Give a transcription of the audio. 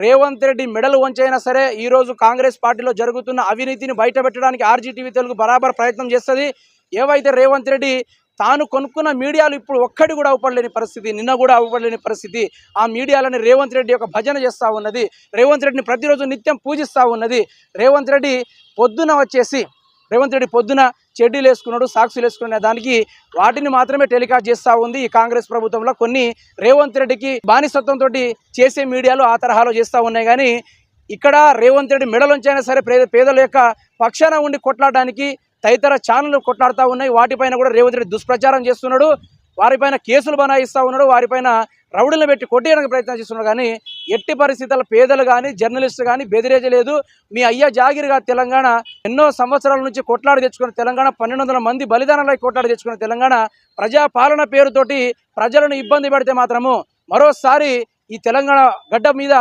రేవంత్ రెడ్డి మెడలు వంచైనా సరే ఈ రోజు కాంగ్రెస్ పార్టీలో జరుగుతున్న అవినీతిని బయటపెట్టడానికి ఆర్జీటీవీ తెలుగు బరాబర్ ప్రయత్నం చేస్తుంది. ఏవైతే రేవంత్ రెడ్డి తాను కొనుక్కున్న మీడియాలు ఇప్పుడు ఒక్కటి కూడా అవ్వలేని పరిస్థితి, నిన్న కూడా అవ్వలేని పరిస్థితి. ఆ మీడియాలని రేవంత్ రెడ్డి యొక్క భజన చేస్తూ ఉన్నది. రేవంత్ రెడ్డిని ప్రతిరోజు నిత్యం పూజిస్తూ ఉన్నది. రేవంత్ రెడ్డి పొద్దున చెడ్డీలు వేసుకున్నాడు, సాక్సులు వేసుకునే దానికి వాటిని మాత్రమే టెలికాస్ట్ చేస్తూ ఉంది ఈ కాంగ్రెస్ ప్రభుత్వంలో. కొన్ని రేవంత్ రెడ్డికి బానిసత్వంతో చేసే మీడియాలు ఆ తరహాలో చేస్తూ ఉన్నాయి. కానీ ఇక్కడ రేవంత్ రెడ్డి మెడలోంచైనా సరే పేదల యొక్క పక్షాన ఉండి కొట్లాడడానికి తదితర ఛానళ్ళు కొట్లాడుతూ ఉన్నాయి. వాటిపైన కూడా రేవంత్ రెడ్డి దుష్ప్రచారం చేస్తున్నాడు. వారిపైన కేసులు బనాయిస్తూ ఉన్నాడు. వారిపైన రౌడీలను పెట్టి కొట్టేయడానికి ప్రయత్నం చేస్తున్నాడు. కానీ ఎట్టి పరిస్థితుల్లో పేదలు కానీ జర్నలిస్టు కానీ బెదిరేయలేదు. మీ అయ్యా జాగిరిగా తెలంగాణ ఎన్నో సంవత్సరాల నుంచి కొట్లాడి తెచ్చుకున్న తెలంగాణ, 1200 మంది బలిదానాలై కొట్లాడి తెచ్చుకున్న తెలంగాణ ప్రజాపాలన పేరుతోటి ప్రజలను ఇబ్బంది పెడితే మాత్రము మరోసారి ఈ తెలంగాణ గడ్డ మీద